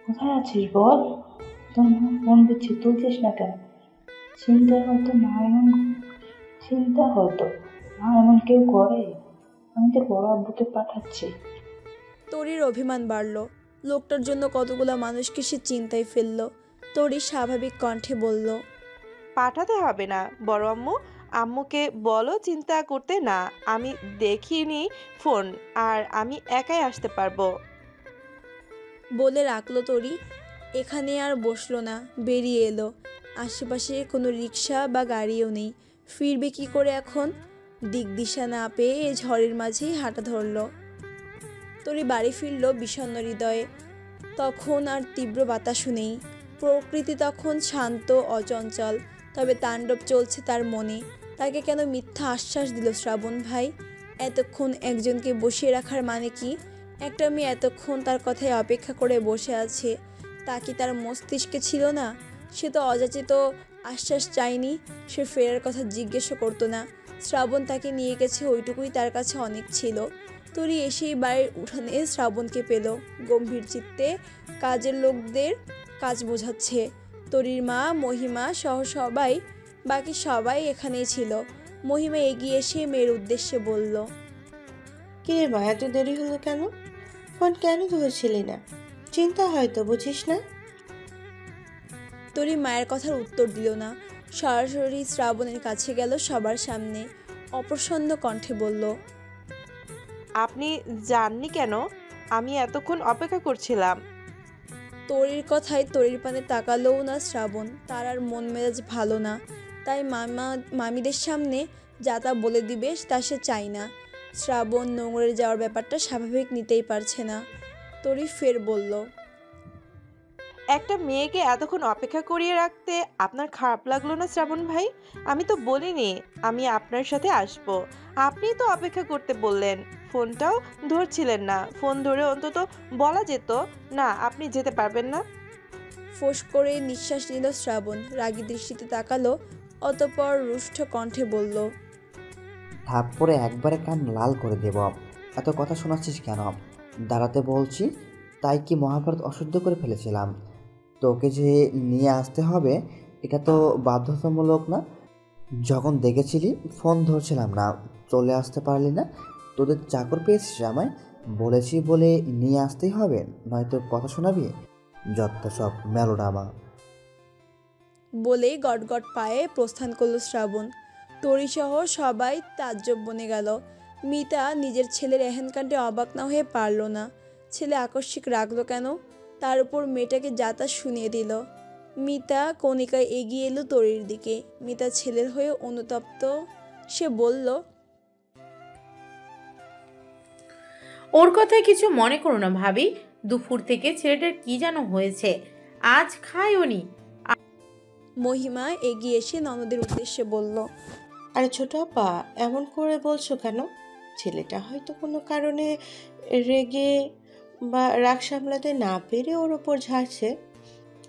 কোথায় আছিস বল? তোর মা ফোন দিচ্ছি, তুলছিস না কেন? চিন্তা হয়তো মা এমন চিন্তা হয়তো মা এমন কেউ করে। আমি তোর বড় আব্বুকে পাঠাচ্ছি। তরির অভিমান বাড়ল। লোকটার জন্য কতগুলো মানুষকে সে চিন্তায় ফেলল। তরি স্বাভাবিক কণ্ঠে বলল, পাঠাতে হবে না বড় আম্মু। আম্মুকে বলো চিন্তা করতে না। আমি দেখিনি ফোন, আর আমি একাই আসতে পারবো। বলে রাখলো তরি। এখানে আর বসলো না, বেরিয়ে এলো। আশেপাশে কোনো রিক্সা বা গাড়িও নেই। ফিরবে কি করে এখন? দিক দিশা না পেয়ে এই ঝড়ের মাঝেই হাঁটা ধরল। তরি বাড়ি ফিরল বিষণ্ণ হৃদয়ে। তখন আর তীব্র বাতাসও নেই। প্রকৃতি তখন শান্ত অচঞ্চল, তবে তাণ্ডব চলছে তার মনে। তাকে কেন মিথ্যা আশ্বাস দিল শ্রাবণ ভাই? এতক্ষণ একজনকে বসিয়ে রাখার মানে কি? একটা মেয়ে এতক্ষণ তার কথায় অপেক্ষা করে বসে আছে, তা কি তার মস্তিষ্কে ছিল না? সে তো অযাচিত আশ্বাস চায়নি, সে ফেরার কথা জিজ্ঞেসও করতো না। শ্রাবণ তাকে নিয়ে গেছে, ওইটুকুই তার কাছে অনেক ছিল। তরি এসেই বাড়ির উঠানে শ্রাবণকে পেল, গম্ভীর চিত্তে কাজের লোকদের কাজ বোঝাচ্ছে। তরির মা, মহিমা সহ বাকি সবাই এখানেই ছিল। মহিমা এগিয়ে এসে মেয়ের উদ্দেশ্যে বলল, কিরে মা, এত দেরি হলো কেন? ফোন কেন ধরছিলি না? চিন্তা হয়তো, বুঝিস না? তরি মায়ের কথার উত্তর দিল না, সরাসরি শ্রাবণের কাছে গেল সবার সামনে। অপ্রসন্ন কণ্ঠে বলল, আপনি জাননি কেন? আমি এতক্ষণ অপেক্ষা করছিলাম। তরির কথায় তরির পানে তাকালোও না শ্রাবণ। তার আর মন মেজাজ ভালো না, তাই মামিদের সামনে যা তা বলে দিবে তা সে চায় না। শ্রাবণ নোংরে যাওয়ার ব্যাপারটা স্বাভাবিক নিতেই পারছে না। তরি ফের বলল, একটা মেয়েকে এতক্ষণ অপেক্ষা করিয়ে রাখতে আপনার খারাপ লাগলো না শ্রাবণ ভাই? আমি তো বলিনি আমি আপনার সাথে আসব। আপনিই তো অপেক্ষা করতে বললেন। ফোনটাও ধরছিলেন না। ফোন ধরে অন্তত বলা যেত না আপনি যেতে পারবেন না। ফোঁস করে নিঃশ্বাস নিল শ্রাবণ, রাগী দৃষ্টিতে তাকালো, অতঃপর রুষ্ট কণ্ঠে বলল, থাপ্পড়ে একবারে কান লাল করে দেব। এত কথা শোনাচ্ছিস কেন? দাঁড়াতে বলছি, তাই কি মহাভারত অশুদ্ধ করে ফেলেছিলাম? তোকে যে নিয়ে আসতে হবে এটা তো বাধ্যতামূলক না। যখন দেখেছিলি ফোন ধরছিলাম না, চলে আসতে পারলি না। তোদের চাকর পেয়েছিস আমায়, বলেছি বলে নিয়ে আসতেই হবে, নয়তো কথা শোনাবি। যত সব মেলোড্রামা। বলেই গটগট পায়ে প্রস্থান করল শ্রাবণ। তরিসহ সবাই তাজ্জব বনে গেল। মিতা নিজের ছেলের এহেনকাণ্ডে অবাক না হয়ে পারল না। ছেলে আকস্মিক রাগলো কেন? তার উপর মেয়েটাকে যাতা শুনিয়ে দিল। মিতা কণিকায় এগিয়ে এলো তরির দিকে। মিতা ছেলের হয়ে অনুতপ্ত। সে বলল, ওর কথায় কিছু মনে করো না ভাবি। দুপুর থেকে ছেলেটার কি যেন হয়েছে, আজ খায়ও নি। মহিমা এগিয়ে এসে ননদের উদ্দেশ্যে বলল, আরে ছোট আপা, এমন করে বলছো কেন? ছেলেটা হয়তো কোনো কারণে রেগে বা রাগ সামলাতে না পেরে ওর ওপর ঝাড়ছে।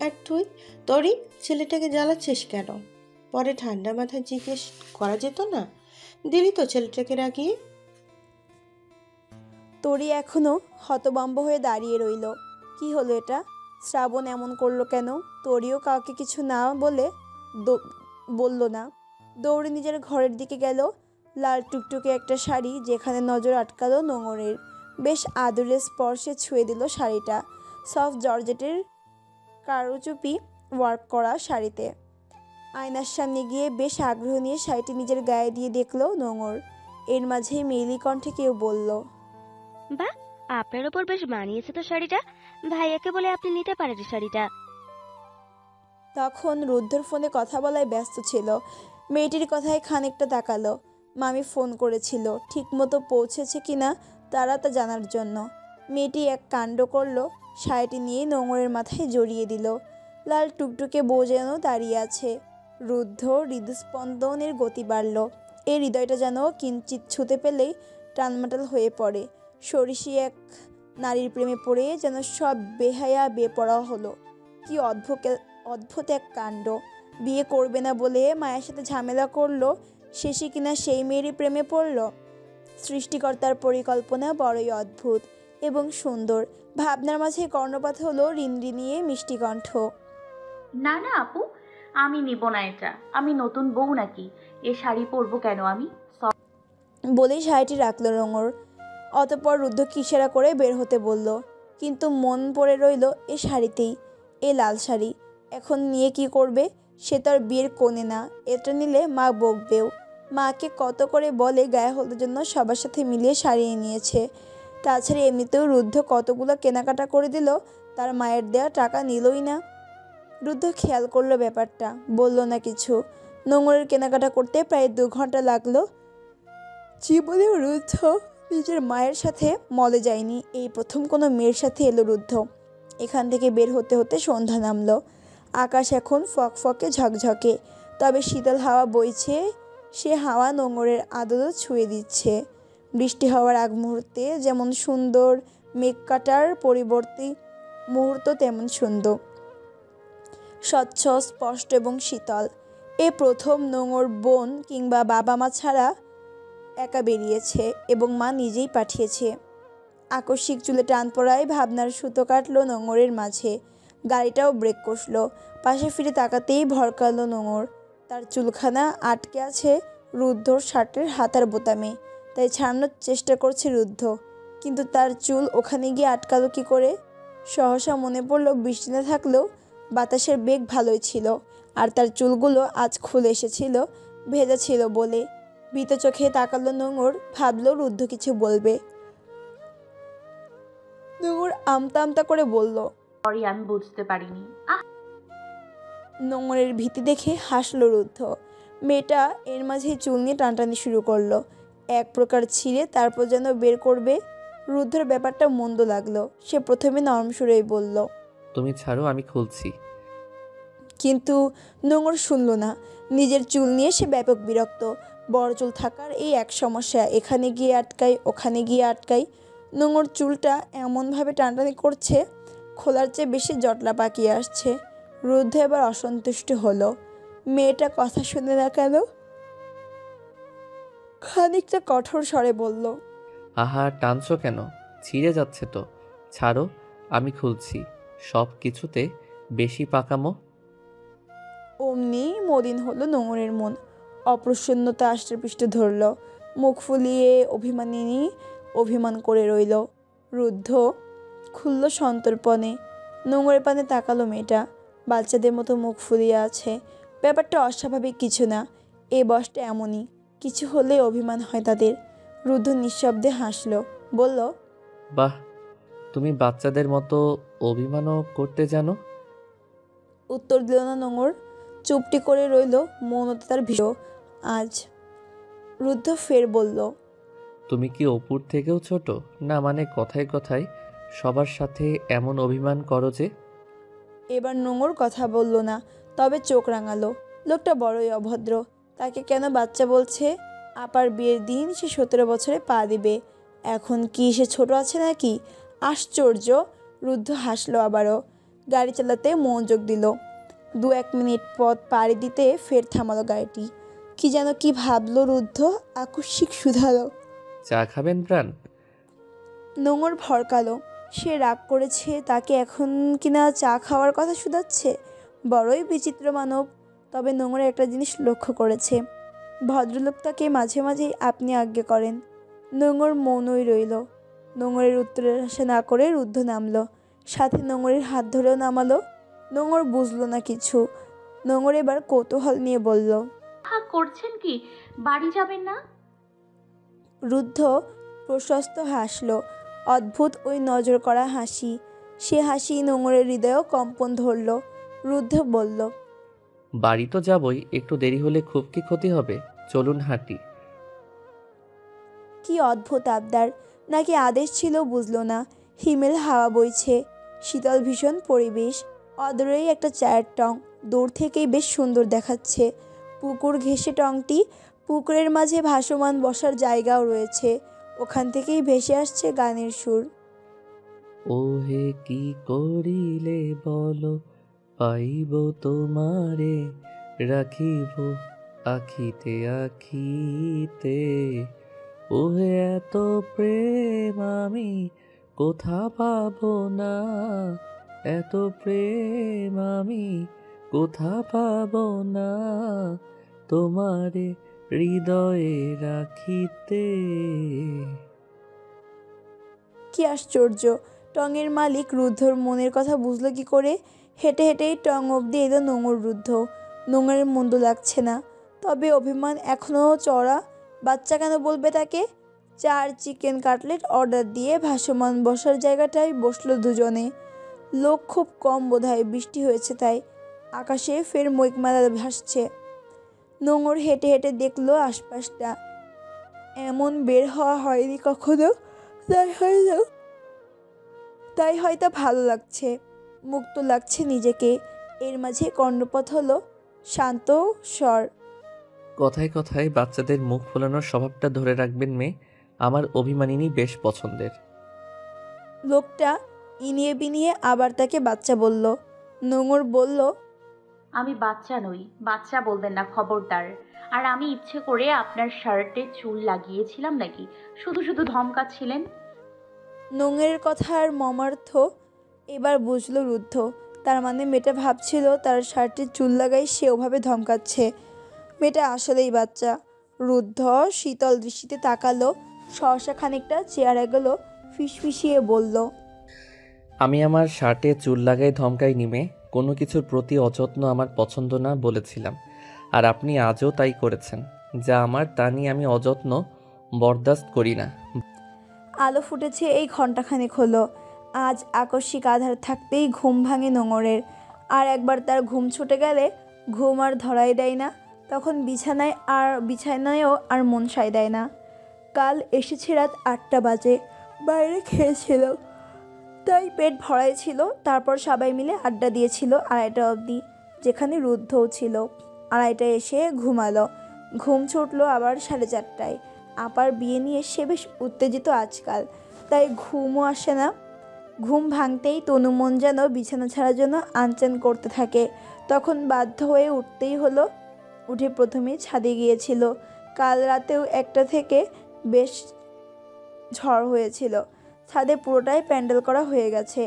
আর তুই, তোরই ছেলেটাকে জ্বালাচ্ছিস কেন? পরে ঠান্ডা মাথায় জিজ্ঞেস করা যেত না? দিলি তো ছেলেটাকে রাগিয়ে। তরি এখনো হতভম্ব হয়ে দাঁড়িয়ে রইল। কি হলো এটা? শ্রাবণ এমন করলো কেন? তরিও কাউকে কিছু না বলে বলল না। দৌড়ে নিজের ঘরের দিকে গেল। লাল টুকটুকে একটা শাড়ি, যেখানে নজর আটকালো নোঙরের। বেশ আদরের স্পর্শে ছুঁয়ে দিল শাড়িটা। সফট জর্জেটের কারুচুপি ওয়ার্ক করা শাড়িতে। আয়নার সামনে গিয়ে বেশ আগ্রহ নিয়ে শাড়িটি নিজের গায়ে দিয়ে দেখলো নোঙর। এর মাঝে মেইলি কণ্ঠে কেউ বলল, বাহ, আপনার ওপর বেশ মানিয়েছে তো শাড়িটা। ভাইয়াকে বলে আপনি নিতে পারেন শাড়িটা। তখন রুদ্ধর ফোনে কথা বলায় ব্যস্ত ছিল। মেয়েটির কথায় খানিকটা তাকালো। মামি ফোন করেছিল, ঠিকমতো পৌঁছেছে কিনা তারা তা জানার জন্য। মেয়েটি এক কাণ্ড করলো, শাড়িটি নিয়ে নোঙরের মাথায় জড়িয়ে দিল। লাল টুকটুকে বউ যেন দাঁড়িয়ে আছে। রুদ্ধ হৃদস্পন্দনের গতি বাড়ল। এই হৃদয়টা যেন কিঞ্চিত ছুতে পেলেই টালমাটাল হয়ে পড়ে। সরিষি এক নারীর প্রেমে পড়ে যেন সব বেহায়া বেপরোয়া হলো। কি অদ্ভুত এক কাণ্ড! বিয়ে করবে না বলে মায়ের সাথে ঝামেলা করলো, শেষে কিনা সেই মেয়েরই প্রেমে পড়ল। সৃষ্টিকর্তার পরিকল্পনা বড়ই অদ্ভুত। এবং সুন্দর। ভাবনার মাঝে কর্ণপাত হলো রিনরিনিয়ে মিষ্টি কণ্ঠ। না না আপু, আমি নিব না এটা। আমি নতুন বউ নাকি? এ শাড়ি পরবো কেন আমি? বলেই শাড়িটি রাখলো নোঙর। অতঃপর রুদ্ধ ইশারা করে বের হতে বলল, কিন্তু মন পড়ে রইল এ শাড়িতেই, এ লাল শাড়ি। এখন নিয়ে কি করবে? সে তো আর বিয়ের কোণে না, এটা নিলে মা বকবেও। মাকে কত করে বলে গায়ে হলুদের জন্য সবার সাথে মিলিয়ে সারিয়ে নিয়েছে। তাছাড়া এমনিতেও রুদ্ধ কতগুলো কেনাকাটা করে দিল, তার মায়ের দেওয়া টাকা নিলই না। রুদ্ধ খেয়াল করলো ব্যাপারটা, বলল না কিছু। নোঙরের কেনাকাটা করতে প্রায় 2 ঘন্টা লাগলো। জীবনেও রুদ্ধ নিজের মায়ের সাথে মলে যায়নি, এই প্রথম কোনো মেয়ের সাথে এলো রুদ্ধ। এখান থেকে বের হতে হতে সন্ধ্যা নামলো। আকাশ এখন ফকফকে ঝকঝকে, তবে শীতল হাওয়া বইছে। সে হাওয়া নোঙরের আদলও ছুঁয়ে দিচ্ছে। বৃষ্টি হওয়ার আগ মুহূর্তে যেমন সুন্দর, মেঘ কাটার পরিবর্তী মুহূর্ত তেমন সুন্দর, স্বচ্ছ, স্পষ্ট এবং শীতল। এ প্রথম নোঙর বোন কিংবা বাবা মা ছাড়া একা বেরিয়েছে, এবং মা নিজেই পাঠিয়েছে। আকস্মিক চুলে টান পড়ায় ভাবনার সুতো কাটলো নোঙরের মাঝে। গাড়িটাও ব্রেক কষল। পাশে ফিরে তাকাতেই ভরকালো নোঙর। তার চুলখানা আটকে আছে রুদ্ধর শার্টের হাতার বোতামে, তাই ছাড়ানোর চেষ্টা করছে রুদ্ধ, কিন্তু তার চুল ওখানে গিয়ে আটকালো কী করে? সহসা মনে পড়ল বৃষ্টি না থাকলেও বাতাসের বেগ ভালোই ছিল, আর তার চুলগুলো আজ খুলে এসেছিল ভেজা ছিল বলে। ভীত চোখে তাকালো নোঙর, ভাবলো রুদ্ধ কিছু বলবে। নোঙর আমতা আমতা করে বলল, সরি, আমি বুঝতে পারিনি। নোঙরের ভীতি দেখে হাসলো রুদ্ধ। মেয়েটা এর মাঝেই চুল নিয়ে টানটানি শুরু করলো, এক প্রকার ছিঁড়ে তারপর যেন বের করবে। রুদ্ধর ব্যাপারটা মন্দ লাগলো। সে প্রথমে নরম সুরেই বলল, তুমি ছাড়ো, আমি খুলছি। কিন্তু নোঙর শুনল না। নিজের চুল নিয়ে সে ব্যাপক বিরক্ত। বড় চুল থাকার এই এক সমস্যা, এখানে গিয়ে আটকাই, ওখানে গিয়ে আটকাই। নোঙর চুলটা এমনভাবে টানটানি করছে, খোলার চেয়ে বেশি জটলা পাকিয়ে আসছে। রুদ্ধ এবার অসন্তুষ্ট হলো। মেয়েটা কথা শুনে না কেন? খানিকটা কঠোর স্বরে বলল, আহা, টানছো কেন? ছিঁড়ে যাচ্ছে তো। ছাড়ো, আমি খুলছি। সব কিছুতে বেশি পাকামো। অমনি মলিন হলো নোঙরের মন। অপ্রসন্নতা আষ্টেপৃষ্ট ধরল। মুখ ফুলিয়ে অভিমানিনী অভিমান করে রইল। রুদ্ধ খুলল সন্তর্পণে। নোঙরের পানে তাকালো মেয়েটা, বাচ্চাদের মতো মুখ ফুলিয়ে আছে। ব্যাপারটা অস্বাভাবিক কিছু না, এ বয়সটা এমনই, কিছু হলে অভিমান হয় তাদের। রুদ্ধ নিঃশব্দে হাসল, বলল, বাহ, তুমি বাচ্চাদের মতো অভিমানও করতে জানো। উত্তর দিল না নোঙর, চুপটি করে রইল। মৌনতা তার ভীষণ আজ। রুদ্ধ ফের বলল, তুমি কি অপুর থেকেও ছোট? না মানে কথায় কথায় সবার সাথে এমন অভিমান করো যে। এবার নোঙর কথা বলল না, তবে চোখ রাঙালো। লোকটা বড়ই অভদ্র, তাকে কেন বাচ্চা বলছে? আপার বিয়ের দিন সে 17 বছরে পা দিবে, এখন কি সে ছোট আছে নাকি? আশ্চর্য! রুদ্ধ হাসলো আবারও। গাড়ি চালাতে মনোযোগ দিল। 2-1 মিনিট পথ পাড়ি দিতে ফের থামালো গাড়িটি। কি যেন কি ভাবলো রুদ্ধ, আকস্মিক শুধালো, চা খাবেন প্রাণ? নোঙর ভরকালো। সে রাগ করেছে তাকে এখন কিনা চা খাওয়ার কথা শুধাচ্ছে। বড়ই বিচিত্র মানব। তবে নোঙর একটা জিনিস লক্ষ্য করেছে, ভদ্রলোক তাকে মাঝে মাঝেই আপনি আজ্ঞে করেন। নোঙর মৌনই রইল। নোঙরের উত্তরের আশা না করে রুদ্ধ নামলো, সাথে নোঙরের হাত ধরেও নামালো। নোঙর বুঝলো না কিছু। নোঙর এবার কৌতূহল নিয়ে বলল, করছেন কি? বাড়ি যাবেন না? রুদ্ধ প্রশস্ত হাসলো, অদ্ভুত ওই নজর করা হাসি। সে হাসি নোঙরের হৃদয়েও কম্পন ধরল। রুদ্ধ বলল, বাড়ি তো যাবই, একটু দেরি হলে খুব কি ক্ষতি হবে? চলুন হাঁটি। কি অদ্ভুত আবদার, নাকি আদেশ ছিল বুঝলো না। হিমেল হাওয়া বইছে, শীতল ভীষণ পরিবেশ। অদূরেই একটা চায়ের টং, দূর থেকেই বেশ সুন্দর দেখাচ্ছে। পুকুর ঘেঁষে টংটি, পুকুরের মাঝে ভাসমান বসার জায়গাও রয়েছে। ওখান থেকেই ভেসে আসছে গানের সুর। ওহে কি করিলে বলো, পাইব তোমারে, রাখিব আখিতে আখিতে। ওহে এত প্রেম আমি কোথা পাবো না এত প্রেম আমি, কোথা পাবো না তোমারে হৃদয়ে রাখিতে। কি আশ্চর্য! টঙের মালিক রুদ্ধর মনের কথা বুঝলো কি করে? হেঁটে হেঁটেই টং অবধি এলো নোঙর রুদ্ধ। নোঙরের মন্দ লাগছে না, তবে অভিমান এখনও চড়া। বাচ্চা কেন বলবে তাকে? 4 চিকেন কাটলেট অর্ডার দিয়ে ভাসমান বসার জায়গাটায় বসলো দুজনে। লোক খুব কম বোধহয়, বৃষ্টি হয়েছে তাই। আকাশে ফের মেঘমালা ভাসছে। নোঙর হেঁটে হেঁটে দেখলো আশপাশটা। এমন বের হওয়া হয়নি কখনো, তাই হয়তো ভালো লাগছে, মুক্ত লাগছে নিজেকে। এর মাঝে কর্ণপথ হলো শান্ত স্বর। কথায় কথায় বাচ্চাদের মুখ ফোলানোর স্বভাবটা ধরে রাখবেন মেয়ে, আমার অভিমানিনী বেশ পছন্দের। লোকটা ইনিয়ে বিনিয়ে আবার তাকে বাচ্চা বলল। নোঙর বলল, আমি বাচ্চা নই, বাচ্চা বলবেন না খবরদার। আর আমি ইচ্ছে করে আপনার শার্টে চুল লাগিয়েছিলাম নাকি? শুধু শুধু ধমকাচ্ছিলেন। নোঙরের কথার মর্মার্থ এবার বুঝলো রুদ্ধ। তার মানে মেয়েটা ভাবছিল তার শার্টে চুল লাগাই সে ওভাবে ধমকাচ্ছে। মেয়েটা আসলেই বাচ্চা। রুদ্ধ শীতল দৃষ্টিতে তাকালো, সহসা খানিকটা চেয়ারে গেল, ফিসফিসিয়ে বলল, আমি আমার শার্টে চুল লাগাই ধমকাই নিমে, কোনো কিছুর প্রতি অযত্ন আমার পছন্দ না বলেছিলাম, আর আপনি আজও তাই করেছেন। যা আমার তা নিয়ে আমি অযত্ন বরদাস্ত করি না। আলো ফুটেছে এই ঘণ্টাখানেক হলো। আজ আকস্মিক আধার থাকতেই ঘুম ভাঙে নোঙরের। আর একবার তার ঘুম ছুটে গেলে ঘুম আর ধরাই দেয় না। তখন বিছানায়ও আর মন সায় দেয় না। কাল এসেছে রাত 8টা বাজে। বাইরে খেয়েছিল, তাই পেট ভরাই ছিল। তারপর সবাই মিলে আড্ডা দিয়েছিল 2:30 অবধি, যেখানে রুদ্ধও ছিল। 2:30টায় এসে ঘুমালো। ঘুম ছুটলো আবার 4:30টায়। আপার বিয়ে নিয়ে সে বেশ উত্তেজিত আজকাল, তাই ঘুমও আসে না। ঘুম ভাঙতেই তনু মন যেন বিছানা ছাড়ার জন্য আনচান করতে থাকে। তখন বাধ্য হয়ে উঠতেই হলো। উঠে প্রথমে ছাদে গিয়েছিল। কাল রাতেও 1টা থেকে বেশ ঝড় হয়েছিল। ছাদে পুরোটাই প্যান্ডেল করা হয়ে গেছে।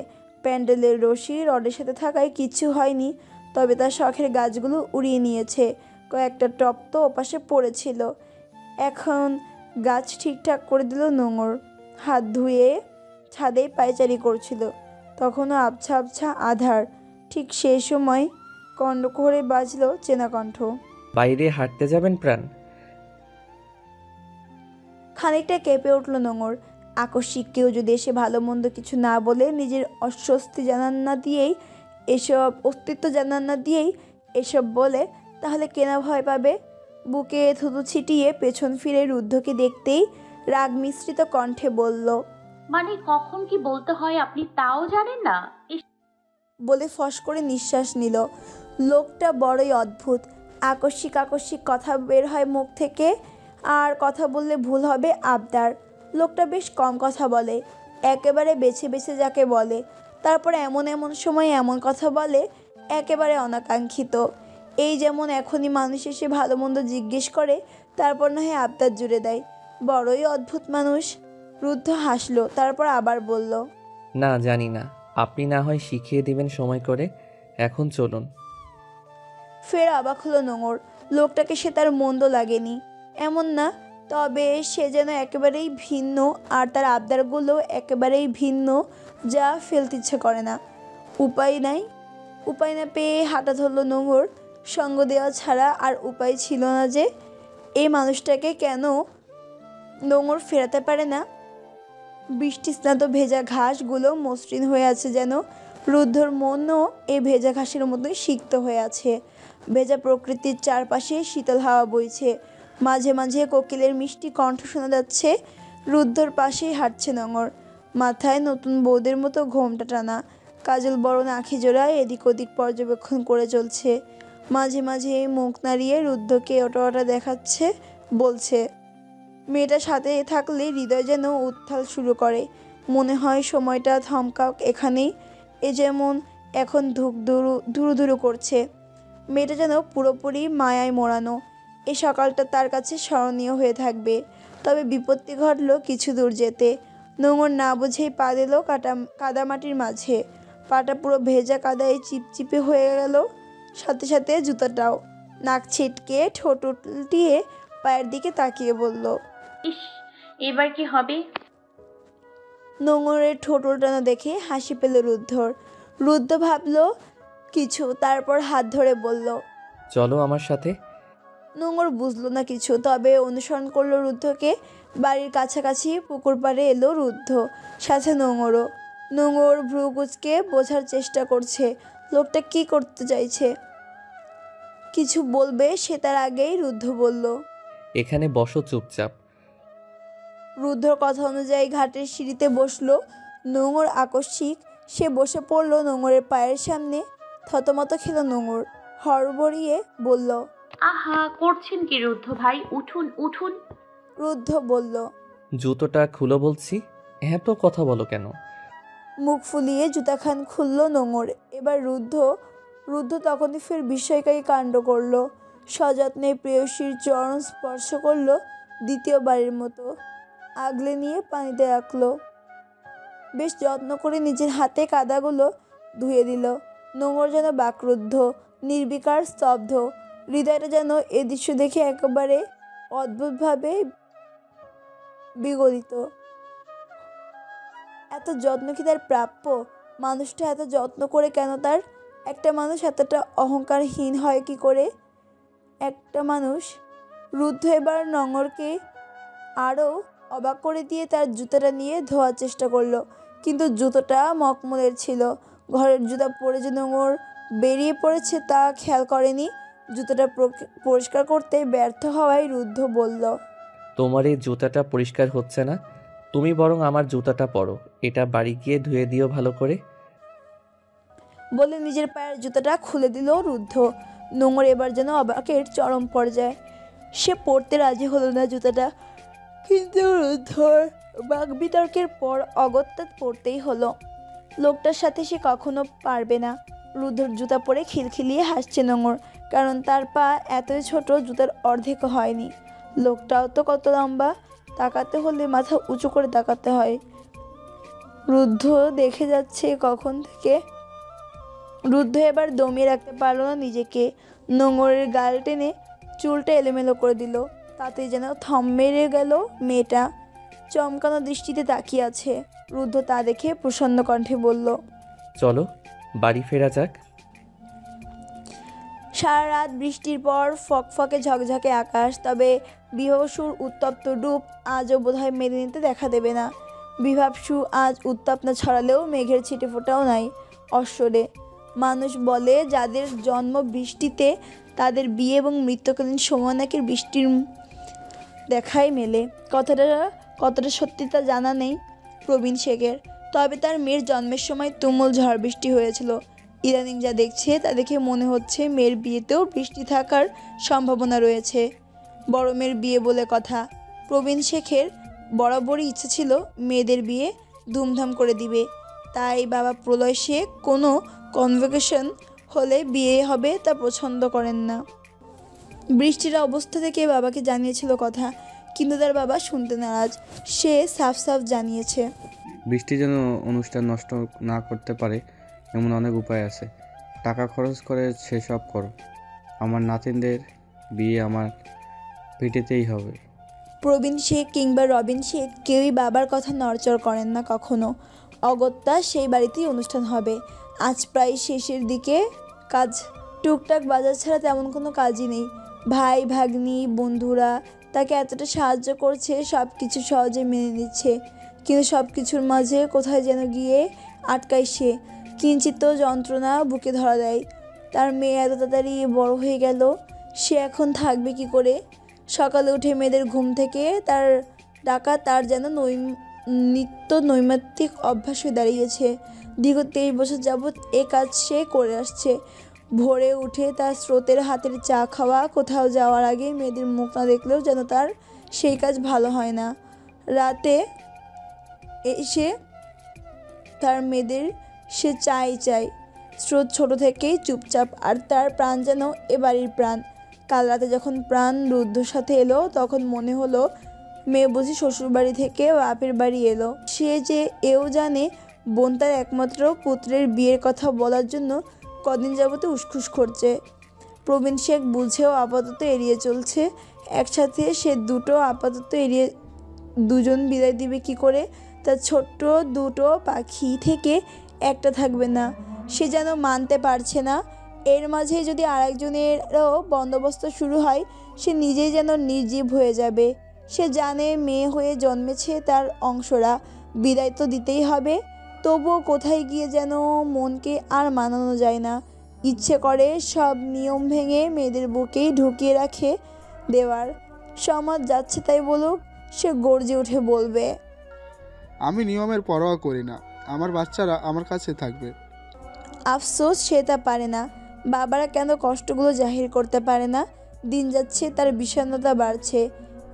প্যান্ডেলের রশি রডের সাথে থাকায় কিচ্ছু হয়নি, তবে তার শখের গাছগুলো উড়িয়ে নিয়েছে। কয়েকটা টপ তো ওপাশে পড়েছিল। এখন গাছ ঠিকঠাক করে দিল নোঙর। হাত ধুয়ে ছাদে পায়চারি করছিল। তখনও আবছা আবছা আধার। ঠিক সেই সময় কণ্ঠ করে বাজলো চেনা কণ্ঠ। বাইরে হাঁটতে যাবেন প্রাণ? খানিকটা কেঁপে উঠল নোঙর। আকস্মিক কেউ যদি এসে ভালো মন্দ কিছু না বলে, নিজের অস্বস্তি জানান না দিয়েই এসব বলে, তাহলে কেনা ভয় পাবে? বুকে থুতু ছিটিয়ে পেছন ফিরে রুদ্ধকে দেখতেই রাগ মিশ্রিত কণ্ঠে বলল, মানে কখন কি বলতে হয় আপনি তাও জানেন না? বলে ফস করে নিঃশ্বাস নিল। লোকটা বড়ই অদ্ভুত। আকস্মিক কথা বের হয় মুখ থেকে, আর কথা বললে ভুল হবে আবদার। লোকটা বেশ কম কথা বলে, একেবারে বেছে বেছে যাকে বলে। তারপর এমন সময় এমন কথা বলে একেবারে অনাকাঙ্ক্ষিত। এই যেমন এখনই মানুষ এসে ভালো মন্দ জিজ্ঞেস করে, তারপর না হয় আবদার জুড়ে দেয়। বড়ই অদ্ভুত মানুষ। রুদ্ধ হাসলো, তারপর আবার বলল, না জানি না, আপনি না হয় শিখিয়ে দিবেন সময় করে। এখন চলুন। ফের অবাক হলো নোঙর। লোকটাকে সে তার মন্দ লাগেনি এমন না, তবে সে যেন একেবারেই ভিন্ন, আর তার আবদারগুলো একেবারেই ভিন্ন, যা ফেলতে ইচ্ছে করে না। উপায় না পেয়ে হাঁটা ধরল নোঙর। সঙ্গ দেওয়া ছাড়া আর উপায় ছিল না যে। এই মানুষটাকে কেন নোঙর ফেরাতে পারে না? বৃষ্টি স্নাত ভেজা ঘাসগুলো মসৃণ হয়ে আছে যেন। রুদ্ধর মনও এই ভেজা ঘাসের মতোই সিক্ত হয়ে আছে। ভেজা প্রকৃতির চারপাশে শীতল হাওয়া বইছে। মাঝে মাঝে কোকিলের মিষ্টি কণ্ঠ শোনা যাচ্ছে। রুদ্ধর পাশেই হাঁটছে নোঙর। মাথায় নতুন বউদের মতো ঘোমটা টানা, কাজল বরণ আঁখি জোড়ায় এদিক ওদিক পর্যবেক্ষণ করে চলছে। মাঝে মাঝে মুখ নাড়িয়ে রুদ্ধকে ওটা দেখাচ্ছে, বলছে। মেয়েটার সাথে থাকলে হৃদয় যেন উত্থাল শুরু করে। মনে হয় সময়টা থমকাক এখানেই। এ যেমন এখন ধুরু করছে। মেয়েটা যেন পুরোপুরি মায়ায় মোড়ানো। এই সকালটা তার কাছে স্মরণীয় হয়ে থাকবে। তবে বিপত্তি ঘটল কিছু দূর যেতে। নোংর না বুঝেই পা দিল কাদামাটির মাঝে। পাটা পুরো ভেজা কাদায় চিপচিপে হয়ে গেল, সাথে সাথে জুতাটাও। নাক ছিটকে ঠোঁট উল্টিয়ে পায়ের দিকে তাকিয়ে বলল, ইস, এবার কি হবে? নোংরের ঠোঁট উল্টানো দেখে হাসি পেল রুদ্ধর। রুদ্ধ ভাবল কিছু, তারপর হাত ধরে বলল, চলো আমার সাথে। নোংর বুঝলো না কিছু, তবে অনুসরণ করলো রুদ্ধকে। বাড়ির কাছাকাছি পুকুর পাড়ে এলো রুদ্ধ, সাথে নোংরও। নোংর ভ্রু কুঁচকে বোঝার চেষ্টা করছে লোকটা কি করতে চাইছে। কিছু বলবে সে তার আগেই রুদ্ধ বলল, এখানে বসো চুপচাপ। রুদ্ধর কথা অনুযায়ী ঘাটের সিঁড়িতে বসলো নোংর। আকস্মিক সে বসে পড়লো নোংরের পায়ের সামনে। থতমত খেলো নোংর, হড়বড়িয়ে বলল, আহা, করছেন কি রুদ্ধ ভাই? উঠুন উঠুন। রুদ্ধ বলল, জুতোটা খুলো বলছি, এত কথা বলো কেন? মুখ ফুলিয়ে জুতাখান খুলল নোংর। এবার রুদ্ধ তখনই ফের বিস্ময়কারী কাণ্ড করলো। সযত্নে প্রেয়সীর চরণ স্পর্শ করলো দ্বিতীয়বারের মতো। আগলে নিয়ে পানিতে রাখলো। বেশ যত্ন করে নিজের হাতে কাদাগুলো ধুয়ে দিল। নোংর যেন বাকরুদ্ধ, নির্বিকার, স্তব্ধ। হৃদয়টা যেন এ দৃশ্য দেখে একেবারে অদ্ভুতভাবে বিগলিত। এত যত্ন কি তার প্রাপ্য? মানুষটা এত যত্ন করে কেন তার? একটা মানুষ এতটা অহংকারহীন হয় কি করে? একটা মানুষ। রুদ্ধ এবার নোংরকে আরও অবাক করে দিয়ে তার জুতোটা নিয়ে ধোয়ার চেষ্টা করলো, কিন্তু জুতোটা মখমলের ছিল। ঘরের জুতা পরে যে নোংর বেরিয়ে পড়েছে তা খেয়াল করেনি। জুতোটা পরিষ্কার করতে ব্যর্থ হওয়ায় রুদ্ধ বলল, তোমার এই জুতাটা পরিষ্কার হচ্ছে না, তুমি বরং আমার জুতাটা পরো, এটা বাড়ি গিয়ে ধুয়ে দিও ভালো করে। বলে নিজের পায়ের জুতাটা খুলে দিল রুদ্ধ। নোংর এবার যেন অবাকের চরম পর্যায়ে। সে পরতে রাজি হলো না জুতাটা, কিন্তু রুদ্ধর বাক বিতর্কের পর অগত্যা পরতেই হলো। লোকটার সাথে সে কখনো পারবে না। রুদ্ধর জুতা পরে খিলখিলিয়ে হাসছে নোংর, কারণ তার পা এতই ছোট জুতার অর্ধেক হয়নি। লোকটাও তো কত লম্বা, তাকাতে হলে মাথা উঁচু করে তাকাতে হয়। রুদ্ধ দেখে যাচ্ছে কখন থেকে। রুদ্ধ এবার দমিয়ে রাখতে পারল না নিজেকে। নোংরের গাল টেনে চুলটা এলোমেলো করে দিল। তাতে যেন থম মেরে গেল মেয়েটা। চমকানো দৃষ্টিতে তাকিয়ে আছে। রুদ্ধ তা দেখে প্রসন্ন কণ্ঠে বলল, চলো বাড়ি ফেরা যাক। সারা রাত বৃষ্টির পর ফকফকে ঝকঝকে আকাশ, তবে বিভবসুর উত্তপ্ত রূপ আজও বোধহয় মেনে নিতে দেখা দেবে না। বিভাবসু আজ উত্তাপনা ছড়ালেও মেঘের ছিটে ফোটাও নাই অশ্বরে। মানুষ বলে যাদের জন্ম বৃষ্টিতে তাদের বিয়ে এবং মৃত্যুকালীন সময় নাকি বৃষ্টির দেখাই মেলে। কতটা সত্যি তা জানা নেই প্রবীণ শেখের, তবে তার মেয়ের জন্মের সময় তুমুল ঝড় বৃষ্টি হয়েছিল। ইদানিং যা দেখছে তা দেখে মনে হচ্ছে মেয়ের বিয়েতেও বৃষ্টি থাকার সম্ভাবনা রয়েছে। বড় মেয়ের বিয়ে বলে কথা। প্রবীণ শেখের বরাবরই ইচ্ছে ছিল মেয়েদের বিয়ে ধুমধাম করে দিবে, তাই বাবা প্রলয় শেখ কোনো কনভোকেশন হলে বিয়ে হবে তা পছন্দ করেন না। বৃষ্টির অবস্থা থেকে বাবাকে জানিয়েছিল কথা, কিন্তু তার বাবা শুনতে নারাজ। সে সাফ জানিয়েছে, বৃষ্টি যেন অনুষ্ঠান নষ্ট না করতে পারে এমন অনেক উপায় আছে। টাকা খরচ করে সেসব করো। আমার নাতিনদের বিয়ে আমার পিঠেতেই হবে। প্রবীণ শেখ কিংবা রবিন শেখ কেউই বাবার কথা নড়চড় করেন না কখনো। অগত্যা সেই বাড়িতেই অনুষ্ঠান হবে। আজ প্রায় শেষের দিকে কাজ। টুকটাক বাজার ছাড়া তেমন কোনো কাজই নেই। ভাই ভাগ্নি বন্ধুরা তাকে এতটা সাহায্য করছে, সব কিছু সহজে মেনে নিচ্ছে, কিন্তু সব কিছুর মাঝে কোথায় যেন গিয়ে আটকায় সে। কিঞ্চিত যন্ত্রণা বুকে ধরা দেয়। তার মেয়ে এত তাড়াতাড়ি বড় হয়ে গেল, সে এখন থাকবে কি করে? সকালে উঠে মেয়েদের ঘুম থেকে তার ডাকা তার যেন নিত্য নৈমিত্তিক অভ্যাস হয়ে দাঁড়িয়েছে। দীর্ঘ 23 বছর যাবৎ এ কাজ সে করে আসছে। ভোরে উঠে তার স্রোতের হাতের চা খাওয়া, কোথাও যাওয়ার আগে মেয়েদের মুখ না দেখলেও যেন তার সেই কাজ ভালো হয় না। রাতে এসে তার মেয়েদের সে চাই। স্রোত ছোট থেকেই চুপচাপ, আর তার প্রাণ যেন এ বাড়ির প্রাণ। কাল রাতে যখন প্রাণ রুদ্ধর সাথে এলো তখন মনে হলো মেয়ে বুঝি শ্বশুরবাড়ি থেকে বাপের বাড়ি এলো। সে যে এও জানে বোন তার একমাত্র পুত্রের বিয়ের কথা বলার জন্য কদিন যাবতে উসখুস করছে। প্রবীণ শেখ বুঝেও আপাতত এড়িয়ে চলছে। একসাথে সে দুজন বিদায় দিবে কি করে? তার ছোট্ট দুটো পাখি থেকে একটা থাকবে না, সে যেন মানতে পারছে না। এর মাঝে যদি আরেকজনেরও বন্দোবস্ত শুরু হয়, সে নিজেই যেন নির্জীব হয়ে যাবে। সে জানে মেয়ে হয়ে জন্মেছে তার অংশরা, বিদায় তো দিতেই হবে। তবুও কোথায় গিয়ে যেন মনকে আর মানানো যায় না। ইচ্ছে করে সব নিয়ম ভেঙে মেয়েদের বুকেই ঢুকিয়ে রাখে দেওয়ার। সমাজ যাচ্ছে তাই বলুক, সে গর্জে উঠে বলবে, আমি নিয়মের পরোয়া করি না, আমার বাচ্চারা আমার কাছে থাকবে। আফসোস সে তা পারে না। বাবারা কেন কষ্টগুলো জাহির করতে পারে না? দিন যাচ্ছে, তার বিষণ্ণতা বাড়ছে।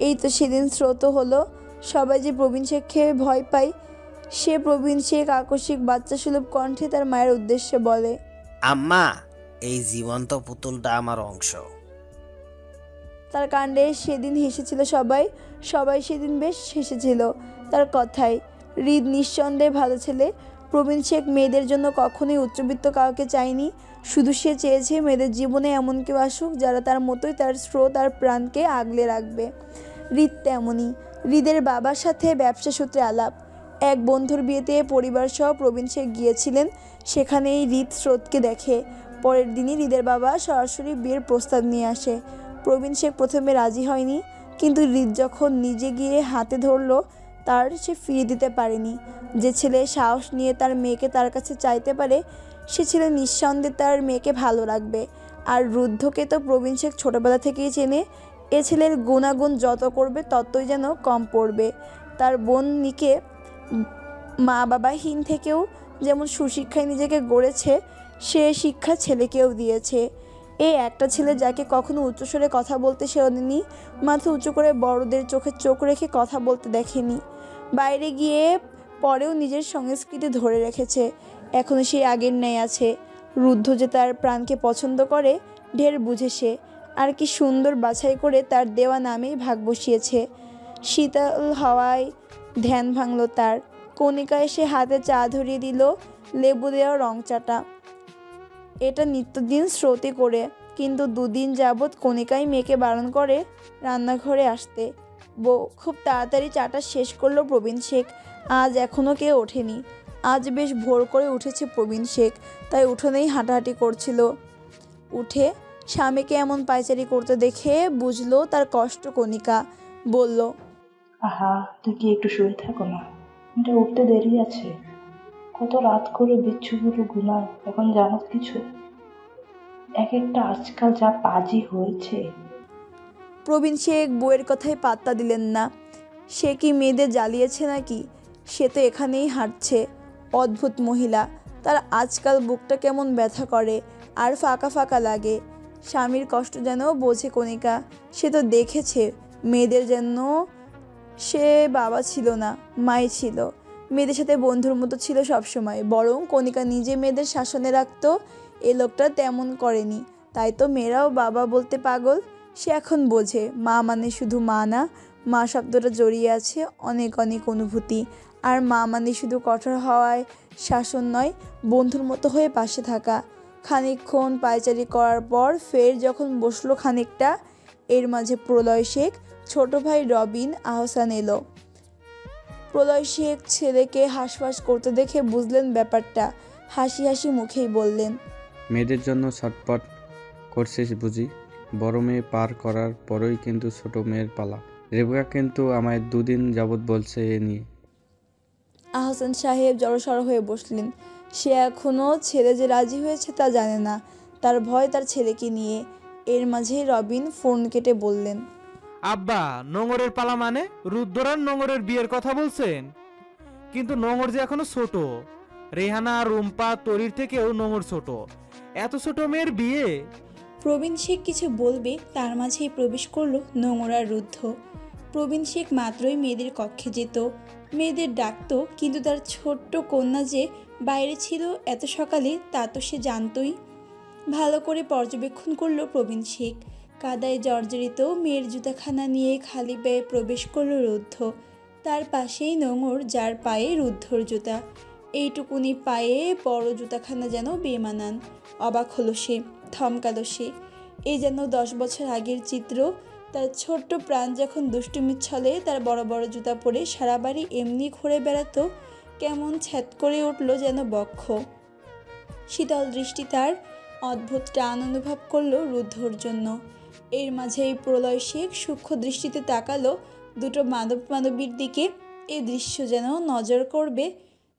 এই তো সেদিন স্রোত হলো। সবাই যে প্রবীণ শেখকে ভয় পায়, সে প্রবীণ শেখ আকস্মিক বাচ্চা সুলভ কণ্ঠে তার মায়ের উদ্দেশ্যে বলে, আম্মা, এই জীবন্ত পুতুলটা আমার অংশ। তার কাণ্ডে সেদিন হেসেছিল সবাই। সেদিন বেশ হেসেছিল তার কথায়। হৃদ নিঃসন্দেহে ভালো ছেলে। প্রবীণ শেখ মেয়েদের জন্য কখনোই উচ্চবিত্ত কাউকে চায়নি। শুধু সে চেয়েছে মেয়েদের জীবনে এমন কেউ আসুক যারা তার মতোই তার স্রোত আর প্রাণকে আগলে রাখবে। হৃদ তেমনই। হৃদের বাবার সাথে ব্যবসা সূত্রে আলাপ। এক বন্ধুর বিয়েতে পরিবার সহ প্রবীণ শেখ গিয়েছিলেন। সেখানেই হৃদ স্রোতকে দেখে। পরের দিনই হৃদের বাবা সরাসরি বিয়ের প্রস্তাব নিয়ে আসে। প্রবীণ শেখ প্রথমে রাজি হয়নি, কিন্তু হৃদ যখন নিজে গিয়ে হাতে ধরলো, তার সে ফিরিয়ে দিতে পারেনি। যে ছেলে সাহস নিয়ে তার মেয়েকে তার কাছে চাইতে পারে, সে ছেলে নিঃসন্দেহে তার মেয়েকে ভালো রাখবে। আর রুদ্ধকে তো প্রবীণ শেখ ছোটোবেলা থেকেই চেনে। এ ছেলের গুণাগুণ যত করবে ততই যেন কম পড়বে। তার বোন নিকে মা বাবাহীন থেকেও যেমন সুশিক্ষায় নিজেকে গড়েছে, সে শিক্ষা ছেলেকেও দিয়েছে। এই একটা ছেলে যাকে কখনো উচ্চস্বরে কথা বলতে শেখেনি, মাথা উঁচু করে বড়দের চোখে চোখ রেখে কথা বলতে দেখেনি। বাইরে গিয়ে পরেও নিজের সংস্কৃতি ধরে রেখেছে। এখনও সেই আগের ন্যায় আছে। রুদ্ধ যে তার প্রাণকে পছন্দ করে, ঢের বুঝে সে। আর কি সুন্দর বাছাই করে তার দেওয়া নামেই ভাগ বসিয়েছে। শীতল হাওয়ায় ধ্যান ভাঙল তার। কণিকা এসে হাতে চা ধরিয়ে দিল, লেবু দেওয়া রং চাটা। এটা নিত্যদিন স্রোতে করে, কিন্তু দুদিন যাবৎ কণিকাই মেয়েকে বারণ করে রান্নাঘরে আসতে। খুব তাড়াতাড়ি চাটা শেষ করলো প্রবীণ শেখ। আজ এখনও কেউ ওঠেনি। আজ বেশ ভোর করে উঠেছে প্রবীণ শেখ, তাই উঠোনেই হাঁটাহাঁটি করছিল। উঠে স্বামীকে এমন পায়চারি করতে দেখে বুঝলো তার কষ্ট। কণিকা বলল, আহা, তুই কি একটু শুয়ে থাকো না? এটা উঠতে দেরি আছে। কত রাত করে বিচ্ছুগুলো ঘুমায়, এখন জানো কিছু? এক একটা আজকাল যা পাজি হয়েছে। প্রবীণ শেখ বউয়ের কথায় পাত্তা দিলেন না। সে কি মেয়েদের জ্বালিয়েছে নাকি? সে তো এখানেই হাঁটছে। অদ্ভুত মহিলা। তার আজকাল বুকটা কেমন ব্যথা করে আর ফাঁকা ফাঁকা লাগে। স্বামীর কষ্ট যেন বোঝে কণিকা। সে তো দেখেছে মেয়েদের যেন সে বাবা ছিল না, মাই ছিল। মেয়েদের সাথে বন্ধুর মতো ছিল সবসময়। বরং কণিকা নিজে মেয়েদের শাসনে রাখতো। এ লোকটা তেমন করেনি, তাই তো মেয়েরাও বাবা বলতে পাগল। সে এখন বোঝে মা মানে শুধু মা না, মা শব্দটা জড়িয়ে আছে অনেক অনেক অনুভূতি। আর মা মানে শুধু কঠোর হওয়ায় শাসন নয়, বন্ধুর মতো হয়ে পাশে থাকা। খানিকক্ষণ পায়চারি করার পর ফের যখন বসলো খানিকটা, এর মাঝে প্রলয় শেখ, ছোট ভাই রবিন আহসান এলো। প্রলয় শেখ ছেলেকে হাঁসফাঁস করতে দেখে বুঝলেন ব্যাপারটা। হাসি হাসি মুখেই বললেন, মেয়েদের জন্য ছটপট করছিস বুঝি? বড় মেয়ে পার করার পরই কিন্তু ছোট মেয়ের পালা। রেবেকা কিন্তু আমায় দুদিন যাবৎ বলছে এ নিয়ে। আহসান সাহেব জড়সড় হয়ে বসলেন। সে এখনও ছেলে যে রাজি হয়েছে তা জানে না। তার ভয় তার ছেলেকে নিয়ে। এর মাঝে রবিন ফোন কেটে বললেন, আব্বা, নোঙরের পালা মানে? রুদ্ররার নোঙরের বিয়ের কথা বলছেন? কিন্তু নোঙর যে এখনো ছোট। রেহানা, রুম্পা, তরির থেকেও নোঙর ছোট। এত ছোট মেয়ের বিয়ে? প্রবীণ শেখ কিছু বলবে তার মাঝেই প্রবেশ করলো নোঙর আর রুদ্ধ। প্রবীণ শেখ মাত্রই মেয়েদের কক্ষে যেত, মেয়েদের ডাকতো, কিন্তু তার ছোট্ট কন্যা যে বাইরে ছিল এত সকালে তা তো সে জানতই। ভালো করে পর্যবেক্ষণ করলো প্রবীণ শেখ। কাদায় জর্জরিত মেয়ের জুতাখানা নিয়ে খালি পায়ে প্রবেশ করল রুদ্ধ। তার পাশেই নোঙর, যার পায়ে রুদ্ধর জুতা। এইটুকুনি পায়ে বড় জুতাখানা যেন বেমানান। অবাক হলো সে, থমকালো সে। এ যেন 10 বছর আগের চিত্র। তার ছোট্ট প্রাণ যখন দুষ্টুমির ছলে তার বড় বড় জুতা পরে সারা বাড়ি এমনি ঘুরে বেড়াতো, কেমন ছ্যাদ করে উঠল যেন বক্ষ। শীতল দৃষ্টি তার, অদ্ভুত টান অনুভব করলো রুদ্ধর জন্য। এর মাঝেই প্রলয় শেখ সূক্ষ্ম দৃষ্টিতে তাকালো দুটো মানবীর দিকে। এ দৃশ্য যেন নজর করবে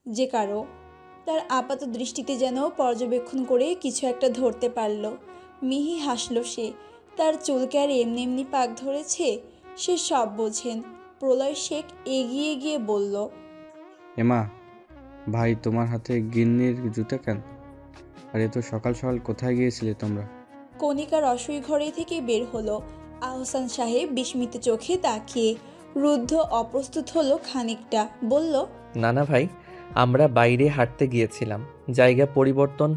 যে কারো। তার আপাত দৃষ্টিতে যেন পর্যবেক্ষণ করে কিছু একটা ধরতে পারল। মিহি হাসল সে। তার চুলকে আর এমনি এমনি পাক ধরেছে, সে সব বোঝেন। প্রলয় শেখ এগিয়ে গিয়ে বলল, এমা ভাই, তোমার হাতে গিন্নির জুতা কেন? আর এত সকাল সকাল কোথায় গিয়েছিলে তোমরা? কণিকা রসোই ঘরে থেকে বের হলো, আহসান সাহেব বিস্মিত চোখে তাকিয়ে। রুদ্ধ অপ্রস্তুত হলো খানিকটা, বলল, না না ভাই, আমরা বাইরে হাঁটতে গিয়েছিলাম। জায়গা পরিবর্তন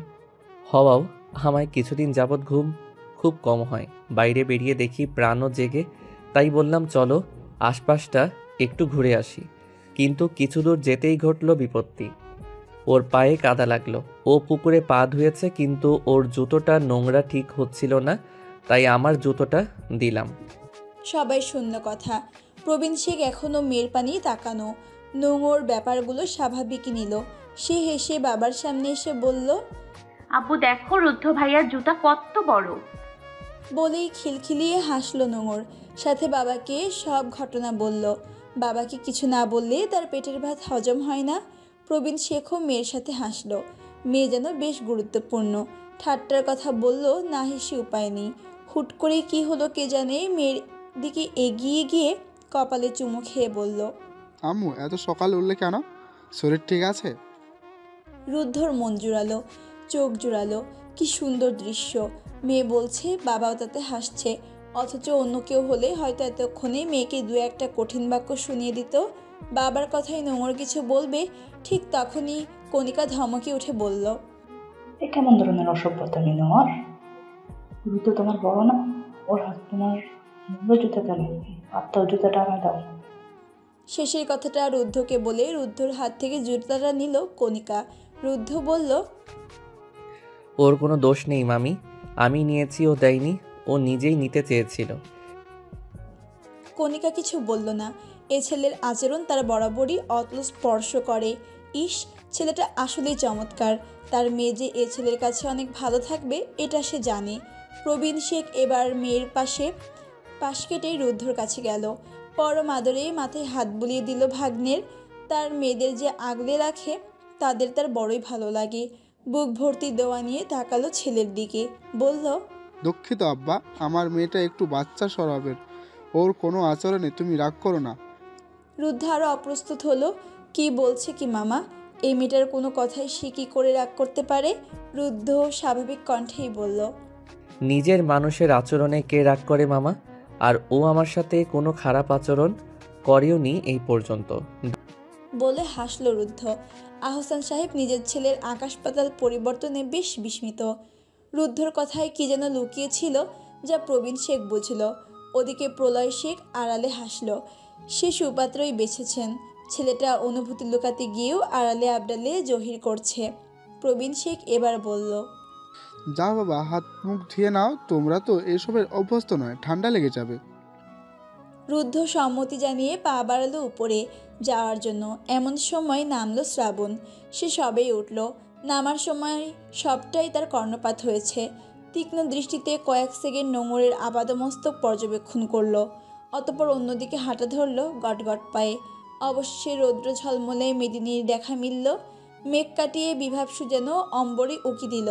হওয়াও আমায় কিছুদিন যাবৎ ঘুম খুব কম হয়। বাইরে বেরিয়ে দেখি প্রাণও জেগে, তাই বললাম চলো আশপাশটা একটু ঘুরে আসি। কিন্তু কিছু দূর যেতেই ঘটল বিপত্তি। ওর পায়ে কাদা লাগলো। ও পুকুরে পা ধুয়েছে, কিন্তু ওর জুতোটা নোংরা ঠিক হচ্ছিল না, তাই আমার জুতোটা দিলাম। সবাই শূন্য কথা। প্রবীণ শেখ এখনও মেয়ের পানি তাকানো। নোংর ব্যাপারগুলো স্বাভাবিকই নিল। সে হেসে বাবার সামনে এসে বলল, আব্বু দেখো রুদ্ধ ভাইয়ার জুতা কত বড়। বলেই খিলখিলিয়ে হাসল নোংর। সাথে বাবাকে সব ঘটনা বলল। বাবাকে কিছু না বললে তার পেটের ভাত হজম হয় না। প্রবীণ শেখও মেয়ের সাথে হাসল। মেয়ে যেন বেশ গুরুত্বপূর্ণ। ঠাট্টার কথা বলল, না হেসে উপায় নেই। হুট করে কি হলো কে জানে, মেয়ের দিকে এগিয়ে গিয়ে কপালে চুমু খেয়ে বলল, আম্মু এত সকালে উঠলে কেন? শরীর ঠিক আছে? রুদ্ধর মন জুড়ালো, চোখ জুড়ালো। কি সুন্দর দৃশ্য। মেয়ে বলছে, বাবাও তাতে হাসছে। অথচ অন্য কেউ হলে হয়তো এতক্ষণে মেয়েকে দু একটা কঠিন বাক্য শুনিয়ে দিত। বাবার কথাই নোংর কিছু বলবে, ঠিক তখনই কণিকা ধমকে উঠে বলল, এ কেমন ধরনের অসভ্যতামি নোংর? রুদ্ধ তোমার বড় না? ওর হাত তোমার জুতা কেন? আত্মাও জুতাটা আমায় দাও। শেষের কথাটা রুদ্ধকে বলে রুদ্ধর হাত থেকে জুতাটা নিল কণিকা। রুদ্ধ বলল, ওর কোনো দোষ নেই মামি, আমি নিয়েছি, ও দেয়নি, ও নিজেই নিতে চেয়েছিল। কণিকা কিছু বলল না। এ ছেলের আচরণ তার বরাবরই অতল স্পর্শ করে। ইস, ছেলেটা আসলেই চমৎকার। তার মেয়ে যে এ ছেলের কাছে অনেক ভালো থাকবে এটা সে জানে। প্রবীণ শেখ এবার মেয়ের পাশ কেটেই রুদ্ধর কাছে গেল। পরম আদরে মাথায় হাত বুলিয়ে দিল ভাগ্নের। তার মেয়েদের যে আগলে রাখে তাদের তার বড়ই ভালো লাগে। বুক ভর্তি দেওয়া নিয়ে তাকালো ছেলের দিকে, বলল, দুঃখিত আব্বা, আমার মেয়েটা একটু বাচ্চা স্বভাবের। ওর কোনো আচরণে তুমি রাগ করো না। রুদ্ধ আরও অপ্রস্তুত হলো। কি বলছে কি মামা? এই মেয়েটার কোনো কথাই সে কী করে রাগ করতে পারে? রুদ্ধ স্বাভাবিক কণ্ঠেই বলল, নিজের মানুষের আচরণে কে রাগ করে মামা? আর ও আমার সাথে কোনো খারাপ আচরণ করেও নি এই পর্যন্ত। বলে হাসল রুদ্ধ। আহসান সাহেব নিজের ছেলের আকাশ পাতাল পরিবর্তনে বেশ বিস্মিত। রুদ্ধর কথায় কি যেন লুকিয়েছিল, যা প্রবীণ শেখ বুঝল। ওদিকে প্রলয় শেখ আড়ালে হাসল। সে সুপাত্রই বেছেছেন। ছেলেটা অনুভূতি লুকাতে গিয়েও আড়ালে আবডালে জহির করছে। প্রবীণ শেখ এবার বলল, যাও বাবা, হাত মুখ ধুয়ে নাও, তোমরা তো এসবের অভ্যস্ত নয়, ঠান্ডা লেগে যাবে। রুদ্ধ সম্মতি জানিয়ে পা বাড়ালো উপরে যাওয়ার জন্য। এমন সময় নামলো শ্রাবণ। সে সবেই উঠল। নামার সময় সবটাই তার কর্ণপাত হয়েছে। তীক্ষ্ণ দৃষ্টিতে কয়েক সেকেন্ড নোঙরের আপাদমস্তক পর্যবেক্ষণ করলো। অতপর অন্যদিকে হাঁটা ধরল গটগট পায়ে। অবশ্যই রৌদ্র ঝলমলে মেদিনীর দেখা মিলল। মেঘ কাটিয়ে বিভাবসু যেন অম্বরে উকি দিল।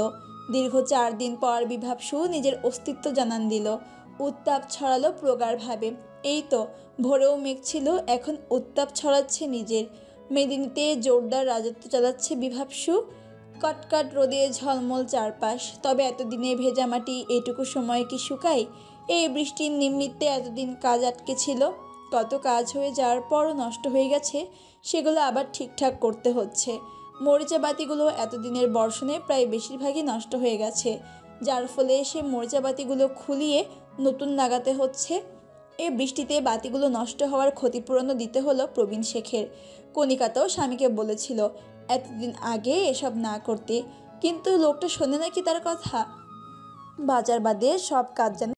দীর্ঘ 4 দিন পর বিভাবসু নিজের অস্তিত্ব জানান দিল। উত্তাপ ছড়ালো প্রগাঢ়ভাবে। এই তো ভোরেও মেঘ ছিল, এখন উত্তাপ ছড়াচ্ছে নিজের। মেদিনীতে জোরদার রাজত্ব চালাচ্ছে বিভাবসু। কটকট রোদে ঝলমল চারপাশ। তবে এতদিনে ভেজা মাটি এইটুকু সময় কি শুকায়? এই বৃষ্টির নিমিত্তে এতদিন কাজ আটকে ছিল। কত কাজ হয়ে যাওয়ার পরও নষ্ট হয়ে গেছে, সেগুলো আবার ঠিকঠাক করতে হচ্ছে। মরিচা বাতিগুলো এতদিনের বর্ষণে প্রায় বেশিরভাগই নষ্ট হয়ে গেছে, যার ফলে সে মরিচা বাতিগুলো খুলিয়ে নতুন লাগাতে হচ্ছে। এই বৃষ্টিতে বাতিগুলো নষ্ট হওয়ার ক্ষতিপূরণও দিতে হলো প্রবীণ শেখের। কণিকাতাও স্বামীকে বলেছিল এতদিন আগে এসব না করতে, কিন্তু লোকটা শোনে নাকি তার কথা। বাজার বাদে সব কাজ যেন